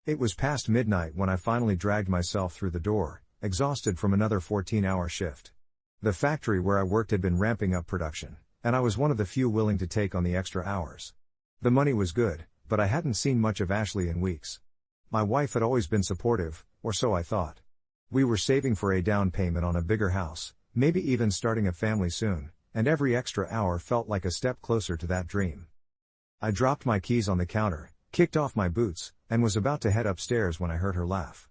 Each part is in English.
It was past midnight when I finally dragged myself through the door, exhausted from another 14-hour shift. The factory where I worked had been ramping up production, and I was one of the few willing to take on the extra hours. The money was good, but I hadn't seen much of Ashley in weeks. My wife had always been supportive, or so I thought. We were saving for a down payment on a bigger house, maybe even starting a family soon, and every extra hour felt like a step closer to that dream. I dropped my keys on the counter, kicked off my boots, and was about to head upstairs when I heard her laugh.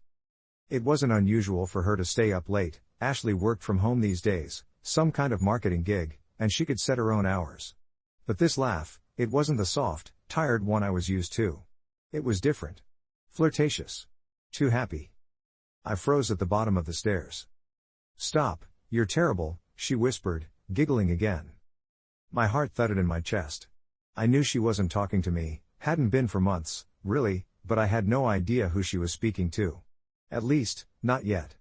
It wasn't unusual for her to stay up late. Ashley worked from home these days, some kind of marketing gig, and she could set her own hours. But this laugh, it wasn't the soft, tired one I was used to. It was different. Flirtatious. Too happy. I froze at the bottom of the stairs. "Stop, you're terrible," she whispered, giggling again. My heart thudded in my chest. I knew she wasn't talking to me, hadn't been for months, really, but I had no idea who she was speaking to. At least, not yet.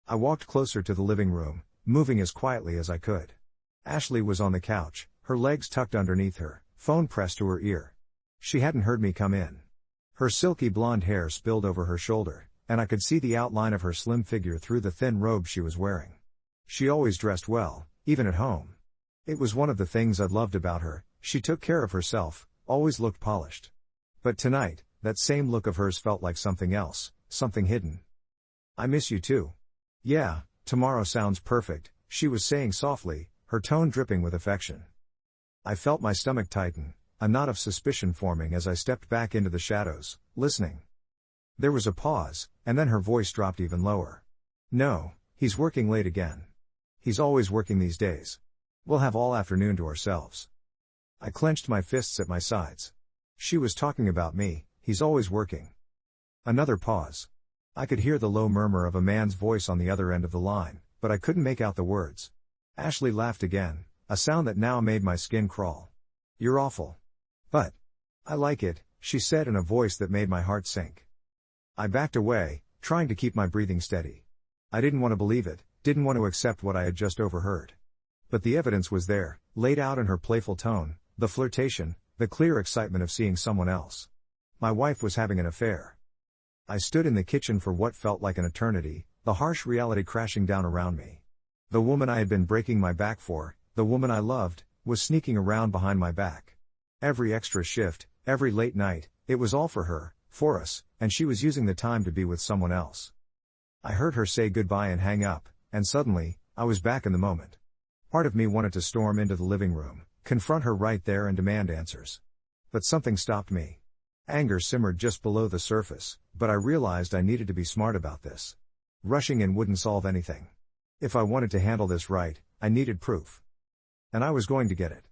I walked closer to the living room, moving as quietly as I could. Ashley was on the couch, her legs tucked underneath her, phone pressed to her ear. She hadn't heard me come in. Her silky blonde hair spilled over her shoulder, and I could see the outline of her slim figure through the thin robe she was wearing. She always dressed well, even at home. It was one of the things I'd loved about her. She took care of herself, always looked polished. But tonight, that same look of hers felt like something else, something hidden. "I miss you too." "Yeah, tomorrow sounds perfect," she was saying softly, her tone dripping with affection. I felt my stomach tighten, a knot of suspicion forming as I stepped back into the shadows, listening. There was a pause, and then her voice dropped even lower. "No, he's working late again. He's always working these days. We'll have all afternoon to ourselves." I clenched my fists at my sides. She was talking about me. He's always working. Another pause. I could hear the low murmur of a man's voice on the other end of the line, but I couldn't make out the words. Ashley laughed again, a sound that now made my skin crawl. "You're awful. But I like it," she said in a voice that made my heart sink. I backed away, trying to keep my breathing steady. I didn't want to believe it, didn't want to accept what I had just overheard. But the evidence was there, laid out in her playful tone, the flirtation, the clear excitement of seeing someone else. My wife was having an affair. I stood in the kitchen for what felt like an eternity, the harsh reality crashing down around me. The woman I had been breaking my back for, the woman I loved, was sneaking around behind my back. Every extra shift, every late night, it was all for her, for us, and she was using the time to be with someone else. I heard her say goodbye and hang up, and suddenly, I was back in the moment. Part of me wanted to storm into the living room, confront her right there and demand answers. But something stopped me. Anger simmered just below the surface, but I realized I needed to be smart about this. Rushing in wouldn't solve anything. If I wanted to handle this right, I needed proof. And I was going to get it.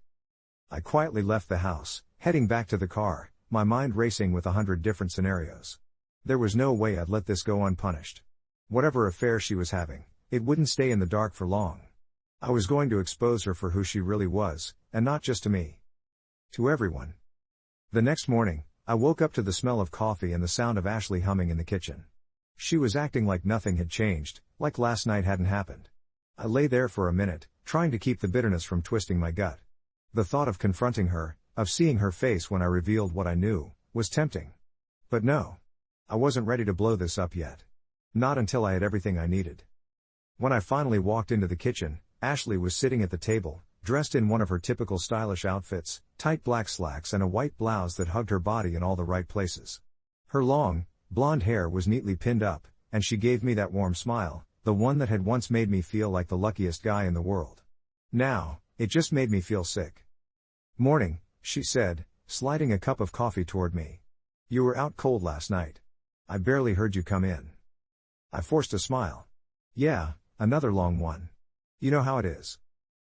I quietly left the house, heading back to the car, my mind racing with 100 different scenarios. There was no way I'd let this go unpunished. Whatever affair she was having, it wouldn't stay in the dark for long. I was going to expose her for who she really was, and not just to me. To everyone. The next morning, I woke up to the smell of coffee and the sound of Ashley humming in the kitchen. She was acting like nothing had changed, like last night hadn't happened. I lay there for a minute, trying to keep the bitterness from twisting my gut. The thought of confronting her, of seeing her face when I revealed what I knew, was tempting. But no. I wasn't ready to blow this up yet. Not until I had everything I needed. When I finally walked into the kitchen, Ashley was sitting at the table, dressed in one of her typical stylish outfits, tight black slacks and a white blouse that hugged her body in all the right places. Her long, blonde hair was neatly pinned up, and she gave me that warm smile, the one that had once made me feel like the luckiest guy in the world. Now, it just made me feel sick. "Morning," she said, sliding a cup of coffee toward me. "You were out cold last night. I barely heard you come in." I forced a smile. "Yeah, another long one. You know how it is."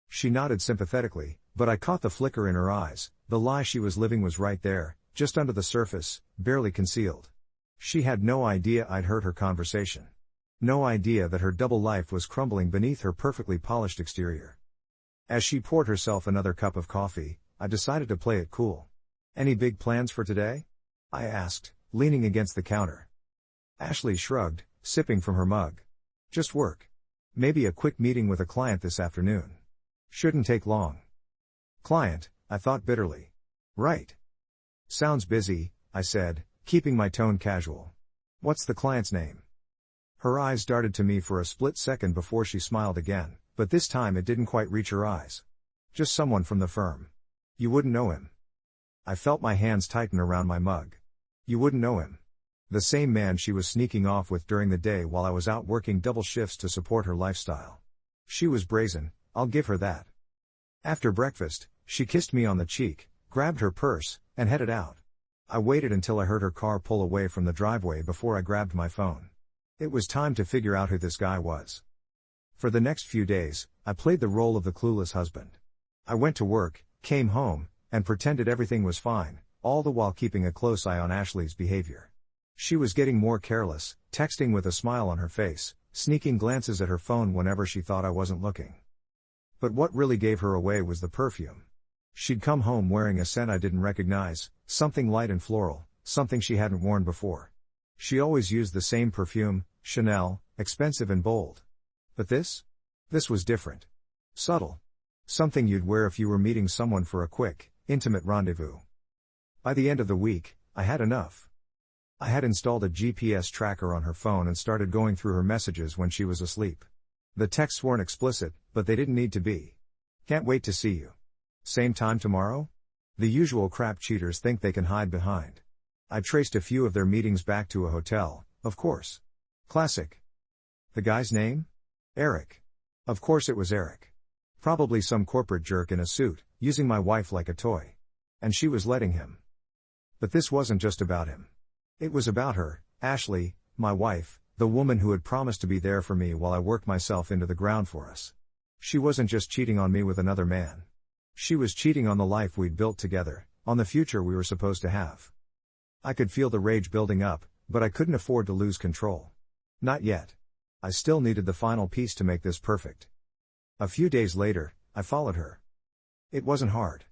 She nodded sympathetically, but I caught the flicker in her eyes. The lie she was living was right there, just under the surface, barely concealed. She had no idea I'd heard her conversation. No idea that her double life was crumbling beneath her perfectly polished exterior. As she poured herself another cup of coffee, I decided to play it cool. "Any big plans for today?" I asked, leaning against the counter. Ashley shrugged, sipping from her mug. "Just work. Maybe a quick meeting with a client this afternoon. Shouldn't take long." "Client," I thought bitterly. "Right. Sounds busy," I said, keeping my tone casual. "What's the client's name?" Her eyes darted to me for a split second before she smiled again, but this time it didn't quite reach her eyes. "Just someone from the firm. You wouldn't know him." I felt my hands tighten around my mug. "You wouldn't know him." The same man she was sneaking off with during the day while I was out working double shifts to support her lifestyle. She was brazen, I'll give her that. After breakfast, she kissed me on the cheek, grabbed her purse, and headed out. I waited until I heard her car pull away from the driveway before I grabbed my phone. It was time to figure out who this guy was. For the next few days, I played the role of the clueless husband. I went to work, came home, and pretended everything was fine, all the while keeping a close eye on Ashley's behavior. She was getting more careless, texting with a smile on her face, sneaking glances at her phone whenever she thought I wasn't looking. But what really gave her away was the perfume. She'd come home wearing a scent I didn't recognize, something light and floral, something she hadn't worn before. She always used the same perfume, Chanel, expensive and bold. But this was different. Subtle. Something you'd wear if you were meeting someone for a quick, intimate rendezvous. By the end of the week, I had enough. I had installed a GPS tracker on her phone and started going through her messages when she was asleep. The texts weren't explicit, but they didn't need to be. "Can't wait to see you. Same time tomorrow?" The usual crap cheaters think they can hide behind. I traced a few of their meetings back to a hotel, of course. Classic. The guy's name? Eric. Of course it was Eric. Probably some corporate jerk in a suit, using my wife like a toy. And she was letting him. But this wasn't just about him. It was about her, Ashley, my wife, the woman who had promised to be there for me while I worked myself into the ground for us. She wasn't just cheating on me with another man. She was cheating on the life we'd built together, on the future we were supposed to have. I could feel the rage building up, but I couldn't afford to lose control. Not yet. I still needed the final piece to make this perfect. A few days later, I followed her. It wasn't hard.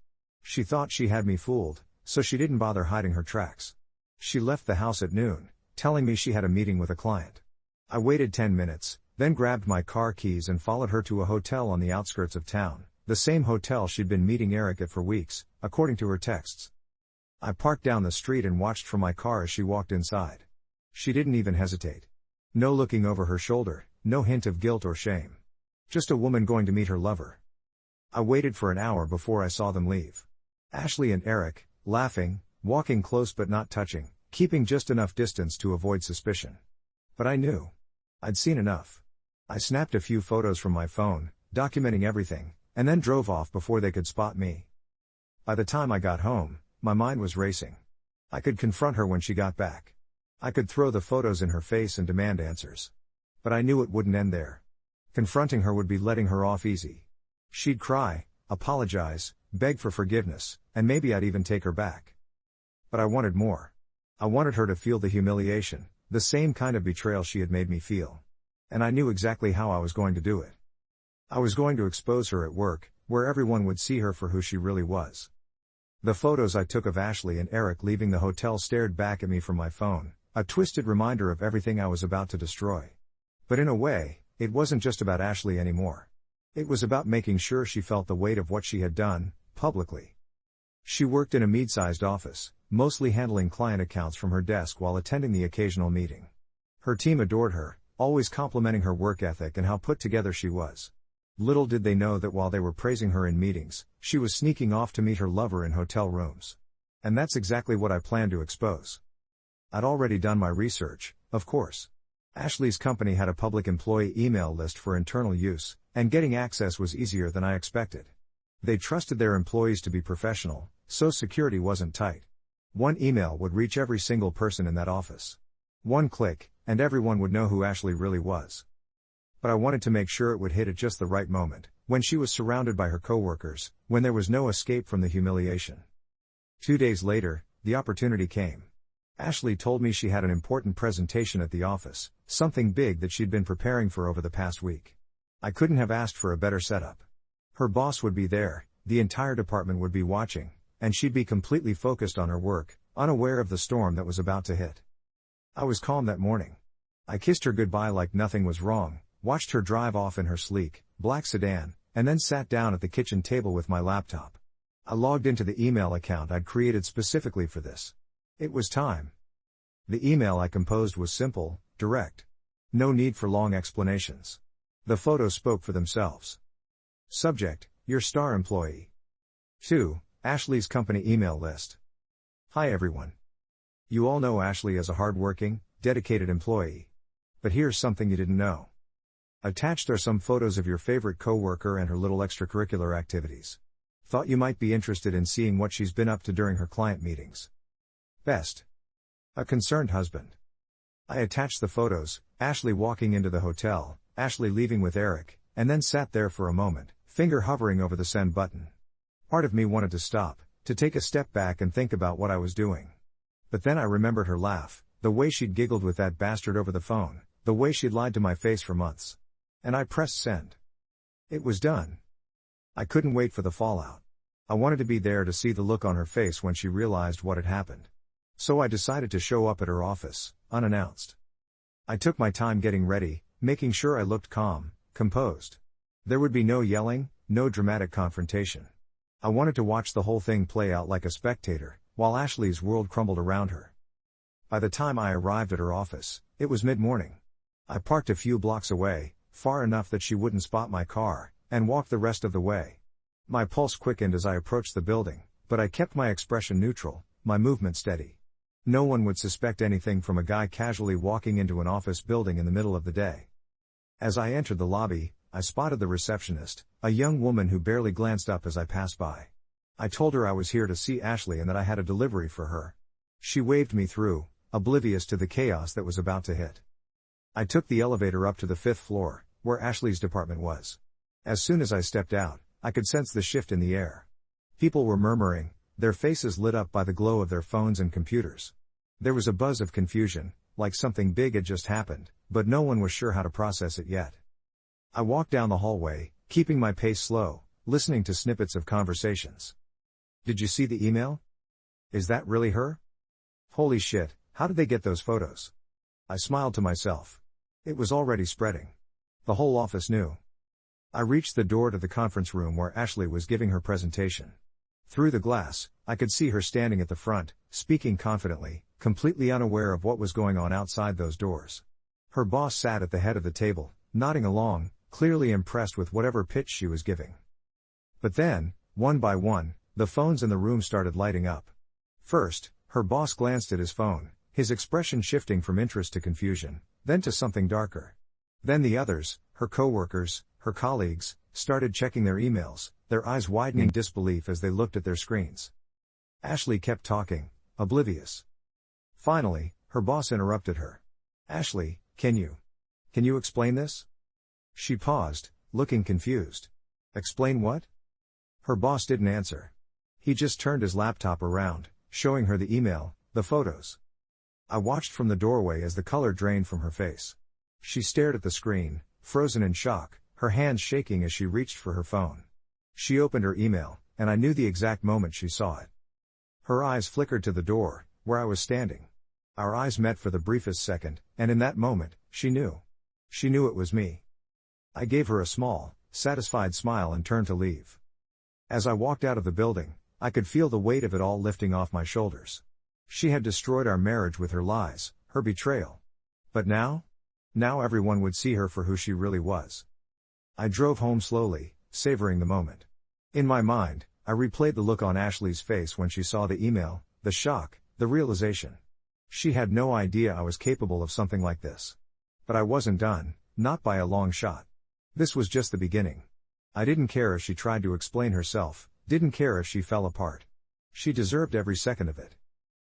She thought she had me fooled, so she didn't bother hiding her tracks. She left the house at noon, telling me she had a meeting with a client. I waited 10 minutes, then grabbed my car keys and followed her to a hotel on the outskirts of town, the same hotel she'd been meeting Eric at for weeks, according to her texts. I parked down the street and watched from my car as she walked inside. She didn't even hesitate. No looking over her shoulder, no hint of guilt or shame. Just a woman going to meet her lover. I waited for an hour before I saw them leave. Ashley and Eric, laughing, walking close but not touching, keeping just enough distance to avoid suspicion. But I knew. I'd seen enough. I snapped a few photos from my phone, documenting everything, and then drove off before they could spot me. By the time I got home, my mind was racing. I could confront her when she got back. I could throw the photos in her face and demand answers. But I knew it wouldn't end there. Confronting her would be letting her off easy. She'd cry, apologize, beg for forgiveness, and maybe I'd even take her back. But I wanted more. I wanted her to feel the humiliation, the same kind of betrayal she had made me feel. And I knew exactly how I was going to do it. I was going to expose her at work, where everyone would see her for who she really was. The photos I took of Ashley and Eric leaving the hotel stared back at me from my phone, a twisted reminder of everything I was about to destroy. But in a way, it wasn't just about Ashley anymore. It was about making sure she felt the weight of what she had done, publicly. She worked in a mid-sized office, mostly handling client accounts from her desk while attending the occasional meeting. Her team adored her, always complimenting her work ethic and how put together she was. Little did they know that while they were praising her in meetings, she was sneaking off to meet her lover in hotel rooms. And that's exactly what I planned to expose. I'd already done my research, of course. Ashley's company had a public employee email list for internal use, and getting access was easier than I expected. They trusted their employees to be professional, so security wasn't tight. One email would reach every single person in that office. One click, and everyone would know who Ashley really was. But I wanted to make sure it would hit at just the right moment, when she was surrounded by her coworkers, when there was no escape from the humiliation. 2 days later, the opportunity came. Ashley told me she had an important presentation at the office, something big that she'd been preparing for over the past week. I couldn't have asked for a better setup. Her boss would be there, the entire department would be watching, and she'd be completely focused on her work, unaware of the storm that was about to hit. I was calm that morning. I kissed her goodbye like nothing was wrong, watched her drive off in her sleek, black sedan, and then sat down at the kitchen table with my laptop. I logged into the email account I'd created specifically for this. It was time. The email I composed was simple, direct. No need for long explanations. The photos spoke for themselves. Subject: your star employee. 2. Ashley's company email list. Hi everyone. You all know Ashley as a hardworking, dedicated employee. But here's something you didn't know. Attached are some photos of your favorite coworker and her little extracurricular activities. Thought you might be interested in seeing what she's been up to during her client meetings. Best. A concerned husband. I attached the photos: Ashley walking into the hotel, Ashley leaving with Eric, and then sat there for a moment, finger hovering over the send button. Part of me wanted to stop, to take a step back and think about what I was doing. But then I remembered her laugh, the way she'd giggled with that bastard over the phone, the way she'd lied to my face for months. And I pressed send. It was done. I couldn't wait for the fallout. I wanted to be there to see the look on her face when she realized what had happened. So I decided to show up at her office, unannounced. I took my time getting ready, making sure I looked calm, composed. There would be no yelling, no dramatic confrontation. I wanted to watch the whole thing play out like a spectator, while Ashley's world crumbled around her. By the time I arrived at her office, it was mid-morning. I parked a few blocks away, far enough that she wouldn't spot my car, and walked the rest of the way. My pulse quickened as I approached the building, but I kept my expression neutral, my movement steady. No one would suspect anything from a guy casually walking into an office building in the middle of the day. As I entered the lobby, I spotted the receptionist, a young woman who barely glanced up as I passed by. I told her I was here to see Ashley and that I had a delivery for her. She waved me through, oblivious to the chaos that was about to hit. I took the elevator up to the 5th floor, where Ashley's department was. As soon as I stepped out, I could sense the shift in the air. People were murmuring, their faces lit up by the glow of their phones and computers. There was a buzz of confusion, like something big had just happened, but no one was sure how to process it yet. I walked down the hallway, keeping my pace slow, listening to snippets of conversations. Did you see the email? Is that really her? Holy shit, how did they get those photos? I smiled to myself. It was already spreading. The whole office knew. I reached the door to the conference room where Ashley was giving her presentation. Through the glass, I could see her standing at the front, speaking confidently, completely unaware of what was going on outside those doors. Her boss sat at the head of the table, nodding along, clearly impressed with whatever pitch she was giving. But then, one by one, the phones in the room started lighting up. First, her boss glanced at his phone, his expression shifting from interest to confusion, then to something darker. Then the others, her coworkers, her colleagues, started checking their emails, their eyes widening in disbelief as they looked at their screens. Ashley kept talking, oblivious. Finally, her boss interrupted her. Ashley, can you explain this? She paused, looking confused. Explain what? Her boss didn't answer. He just turned his laptop around, showing her the email, the photos. I watched from the doorway as the color drained from her face. She stared at the screen, frozen in shock, her hands shaking as she reached for her phone. She opened her email, and I knew the exact moment she saw it. Her eyes flickered to the door, where I was standing. Our eyes met for the briefest second, and in that moment, she knew. She knew it was me. I gave her a small, satisfied smile and turned to leave. As I walked out of the building, I could feel the weight of it all lifting off my shoulders. She had destroyed our marriage with her lies, her betrayal. But now everyone would see her for who she really was. I drove home slowly, savoring the moment. In my mind, I replayed the look on Ashley's face when she saw the email, the shock, the realization. She had no idea I was capable of something like this. But I wasn't done, not by a long shot. This was just the beginning. I didn't care if she tried to explain herself, didn't care if she fell apart. She deserved every second of it.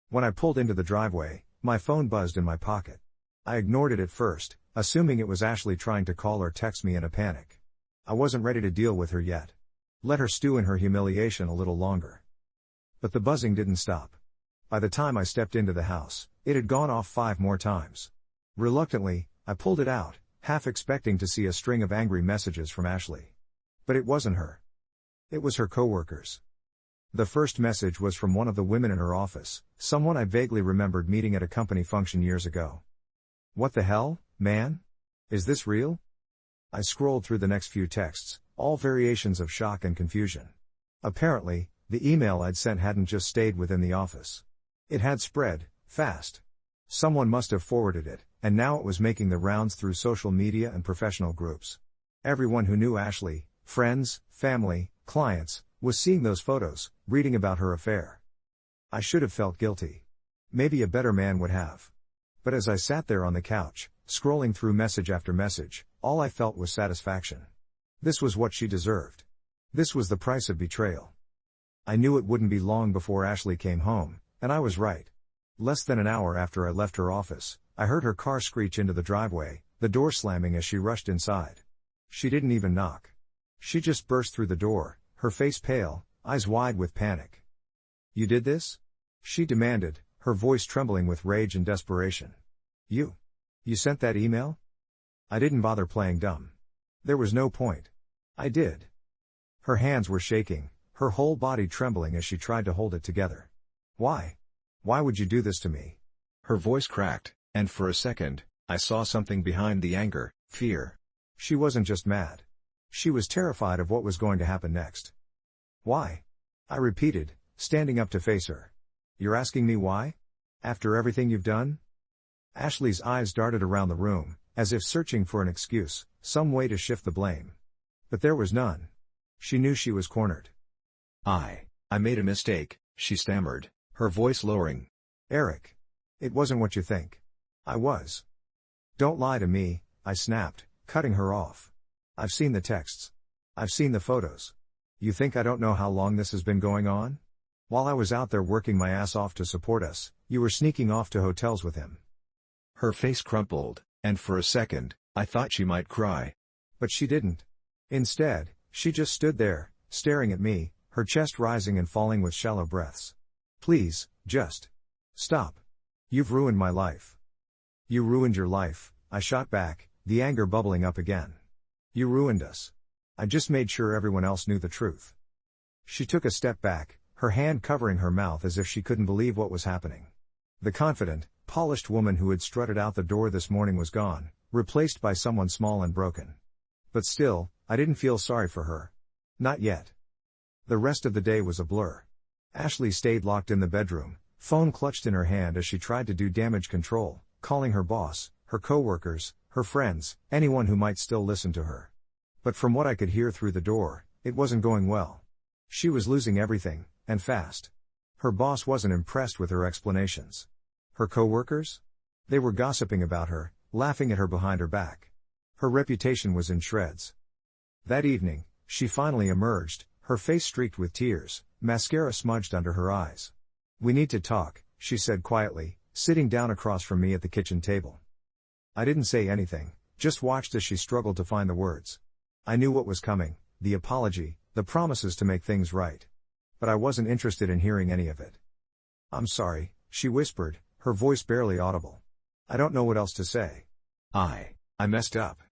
When I pulled into the driveway, my phone buzzed in my pocket. I ignored it at first, assuming it was Ashley trying to call or text me in a panic. I wasn't ready to deal with her yet. Let her stew in her humiliation a little longer. But the buzzing didn't stop. By the time I stepped into the house, it had gone off 5 more times. Reluctantly, I pulled it out, half expecting to see a string of angry messages from Ashley. But it wasn't her. It was her coworkers. The first message was from one of the women in her office, someone I vaguely remembered meeting at a company function years ago. What the hell, man? Is this real? I scrolled through the next few texts, all variations of shock and confusion. Apparently, the email I'd sent hadn't just stayed within the office. It had spread, fast. Someone must have forwarded it, and now it was making the rounds through social media and professional groups. Everyone who knew Ashley, friends, family, clients, was seeing those photos, reading about her affair. I should have felt guilty. Maybe a better man would have. But as I sat there on the couch, scrolling through message after message, all I felt was satisfaction. This was what she deserved. This was the price of betrayal. I knew it wouldn't be long before Ashley came home, and I was right. Less than an hour after I left her office, I heard her car screech into the driveway, the door slamming as she rushed inside. She didn't even knock. She just burst through the door, her face pale, eyes wide with panic. "You did this?" she demanded, her voice trembling with rage and desperation. You sent that email?" I didn't bother playing dumb. There was no point. I did. Her hands were shaking, her whole body trembling as she tried to hold it together. "Why? Why would you do this to me?" Her voice cracked, and for a second, I saw something behind the anger, fear. She wasn't just mad. She was terrified of what was going to happen next. "Why?" I repeated, standing up to face her. "You're asking me why? After everything you've done?" Ashley's eyes darted around the room, as if searching for an excuse, some way to shift the blame. But there was none. She knew she was cornered. I made a mistake," she stammered, her voice lowering. "Eric. It wasn't what you think. I was." "Don't lie to me," I snapped, cutting her off. "I've seen the texts. I've seen the photos. You think I don't know how long this has been going on? While I was out there working my ass off to support us, you were sneaking off to hotels with him." Her face crumpled, and for a second, I thought she might cry. But she didn't. Instead, she just stood there, staring at me, her chest rising and falling with shallow breaths. "Please, just stop. You've ruined my life." "You ruined your life," I shot back, the anger bubbling up again. "You ruined us. I just made sure everyone else knew the truth." She took a step back, her hand covering her mouth as if she couldn't believe what was happening. The confident, polished woman who had strutted out the door this morning was gone, replaced by someone small and broken. But still, I didn't feel sorry for her. Not yet. The rest of the day was a blur. Ashley stayed locked in the bedroom, phone clutched in her hand as she tried to do damage control, calling her boss, her coworkers, her friends, anyone who might still listen to her. But from what I could hear through the door, it wasn't going well. She was losing everything, and fast. Her boss wasn't impressed with her explanations. Her coworkers? They were gossiping about her, laughing at her behind her back. Her reputation was in shreds. That evening, she finally emerged, her face streaked with tears, mascara smudged under her eyes. "We need to talk," she said quietly, sitting down across from me at the kitchen table. I didn't say anything, just watched as she struggled to find the words. I knew what was coming, the apology, the promises to make things right. But I wasn't interested in hearing any of it. "I'm sorry," she whispered, her voice barely audible. "I don't know what else to say. I messed up.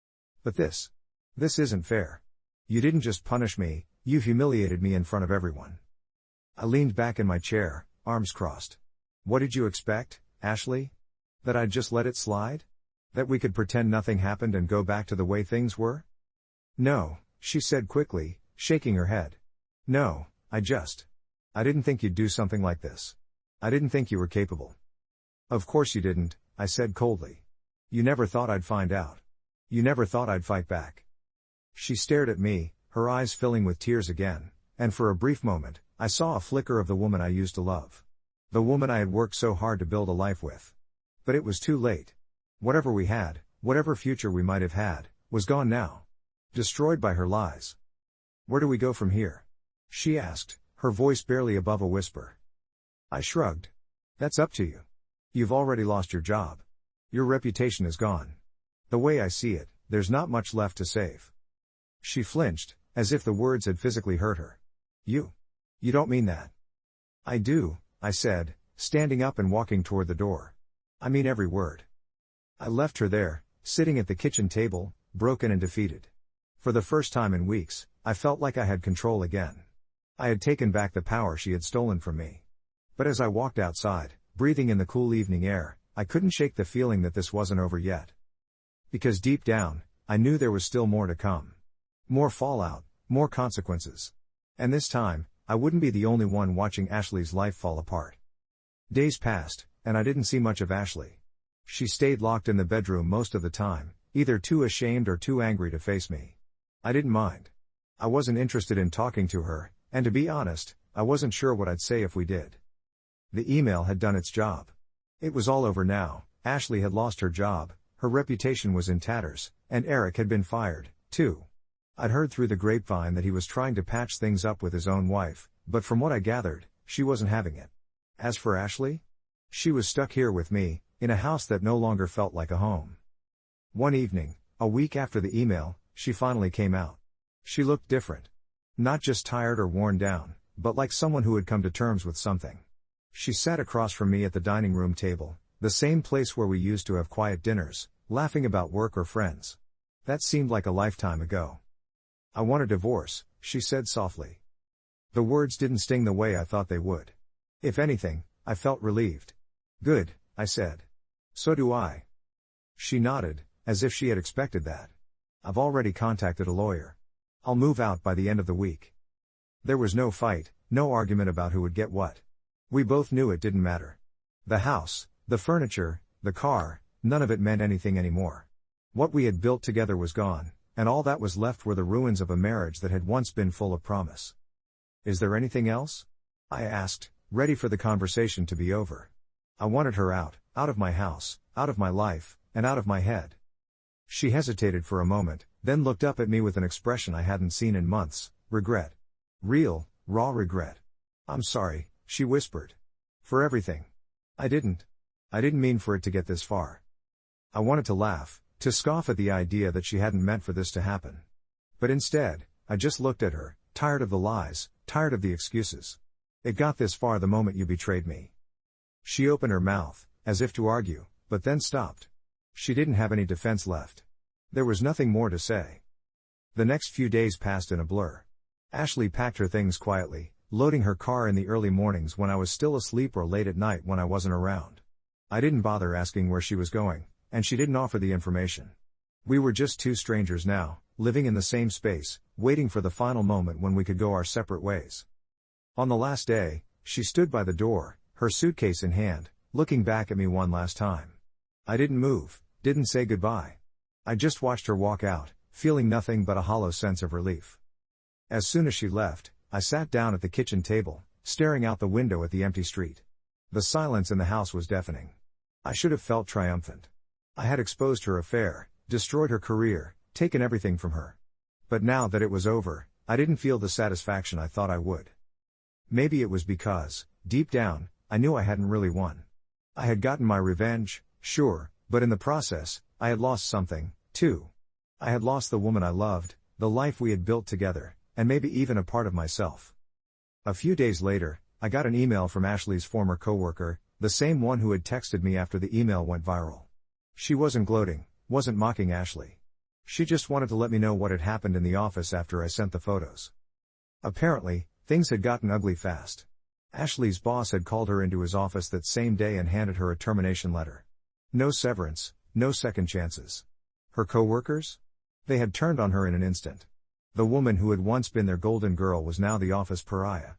But this isn't fair. You didn't just punish me, you humiliated me in front of everyone." I leaned back in my chair, arms crossed. "What did you expect, Ashley? That I'd just let it slide? That we could pretend nothing happened and go back to the way things were?" "No," she said quickly, shaking her head. "No, I didn't think you'd do something like this. I didn't think you were capable." "Of course you didn't," I said coldly. "You never thought I'd find out. You never thought I'd fight back." She stared at me, her eyes filling with tears again, and for a brief moment, I saw a flicker of the woman I used to love. The woman I had worked so hard to build a life with. But it was too late. Whatever we had, whatever future we might have had, was gone now. Destroyed by her lies. "Where do we go from here?" she asked, her voice barely above a whisper. I shrugged. "That's up to you. You've already lost your job. Your reputation is gone. The way I see it, there's not much left to save." She flinched, as if the words had physically hurt her. You don't mean that." "I do," I said, standing up and walking toward the door. "I mean every word." I left her there, sitting at the kitchen table, broken and defeated. For the first time in weeks, I felt like I had control again. I had taken back the power she had stolen from me. But as I walked outside, breathing in the cool evening air, I couldn't shake the feeling that this wasn't over yet. Because deep down, I knew there was still more to come. More fallout, more consequences. And this time, I wouldn't be the only one watching Ashley's life fall apart. Days passed, and I didn't see much of Ashley. She stayed locked in the bedroom most of the time, either too ashamed or too angry to face me. I didn't mind. I wasn't interested in talking to her, and to be honest, I wasn't sure what I'd say if we did. The email had done its job. It was all over now. Ashley had lost her job, her reputation was in tatters, and Eric had been fired, too. I'd heard through the grapevine that he was trying to patch things up with his own wife, but from what I gathered, she wasn't having it. As for Ashley? She was stuck here with me, in a house that no longer felt like a home. One evening, a week after the email, she finally came out. She looked different. Not just tired or worn down, but like someone who had come to terms with something. She sat across from me at the dining room table, the same place where we used to have quiet dinners, laughing about work or friends. That seemed like a lifetime ago. "I want a divorce," she said softly. The words didn't sting the way I thought they would. If anything, I felt relieved. "Good," I said. "So do I." She nodded, as if she had expected that. "I've already contacted a lawyer. I'll move out by the end of the week." There was no fight, no argument about who would get what. We both knew it didn't matter. The house, the furniture, the car, none of it meant anything anymore. What we had built together was gone, and all that was left were the ruins of a marriage that had once been full of promise. "Is there anything else?" I asked, ready for the conversation to be over. I wanted her out of my house, out of my life, and out of my head. She hesitated for a moment, then looked up at me with an expression I hadn't seen in months: regret. Real, raw regret. "I'm sorry," she whispered. "For everything. I didn't mean for it to get this far." I wanted to laugh, to scoff at the idea that she hadn't meant for this to happen. But instead, I just looked at her, tired of the lies, tired of the excuses. "It got this far the moment you betrayed me." She opened her mouth, as if to argue, but then stopped. She didn't have any defense left. There was nothing more to say. The next few days passed in a blur. Ashley packed her things quietly, loading her car in the early mornings when I was still asleep or late at night when I wasn't around. I didn't bother asking where she was going, and she didn't offer the information. We were just two strangers now, living in the same space, waiting for the final moment when we could go our separate ways. On the last day, she stood by the door, her suitcase in hand, looking back at me one last time. I didn't move, didn't say goodbye. I just watched her walk out, feeling nothing but a hollow sense of relief. As soon as she left, I sat down at the kitchen table, staring out the window at the empty street. The silence in the house was deafening. I should have felt triumphant. I had exposed her affair, destroyed her career, taken everything from her. But now that it was over, I didn't feel the satisfaction I thought I would. Maybe it was because, deep down, I knew I hadn't really won. I had gotten my revenge, sure, but in the process, I had lost something, too. I had lost the woman I loved, the life we had built together, and maybe even a part of myself. A few days later, I got an email from Ashley's former coworker, the same one who had texted me after the email went viral. She wasn't gloating, wasn't mocking Ashley. She just wanted to let me know what had happened in the office after I sent the photos. Apparently, things had gotten ugly fast. Ashley's boss had called her into his office that same day and handed her a termination letter. No severance, no second chances. Her coworkers? They had turned on her in an instant. The woman who had once been their golden girl was now the office pariah.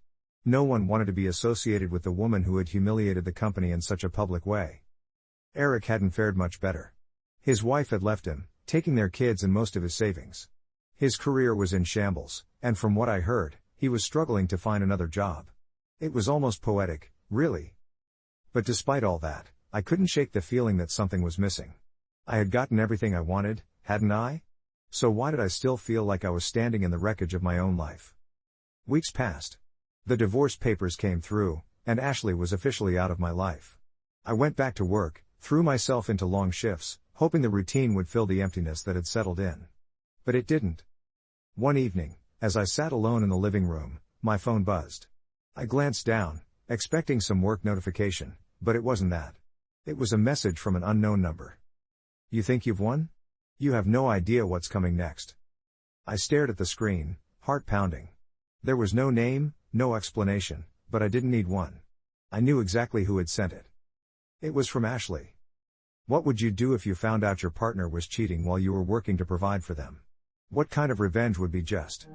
No one wanted to be associated with the woman who had humiliated the company in such a public way. Eric hadn't fared much better. His wife had left him, taking their kids and most of his savings. His career was in shambles, and from what I heard, he was struggling to find another job. It was almost poetic, really. But despite all that, I couldn't shake the feeling that something was missing. I had gotten everything I wanted, hadn't I? So why did I still feel like I was standing in the wreckage of my own life? Weeks passed. The divorce papers came through, and Ashley was officially out of my life. I went back to work, threw myself into long shifts, hoping the routine would fill the emptiness that had settled in. But it didn't. One evening, as I sat alone in the living room, my phone buzzed. I glanced down, expecting some work notification, but it wasn't that. It was a message from an unknown number. "You think you've won? You have no idea what's coming next." I stared at the screen, heart pounding. There was no name, no explanation, but I didn't need one. I knew exactly who had sent it. It was from Ashley. What would you do if you found out your partner was cheating while you were working to provide for them? What kind of revenge would be just?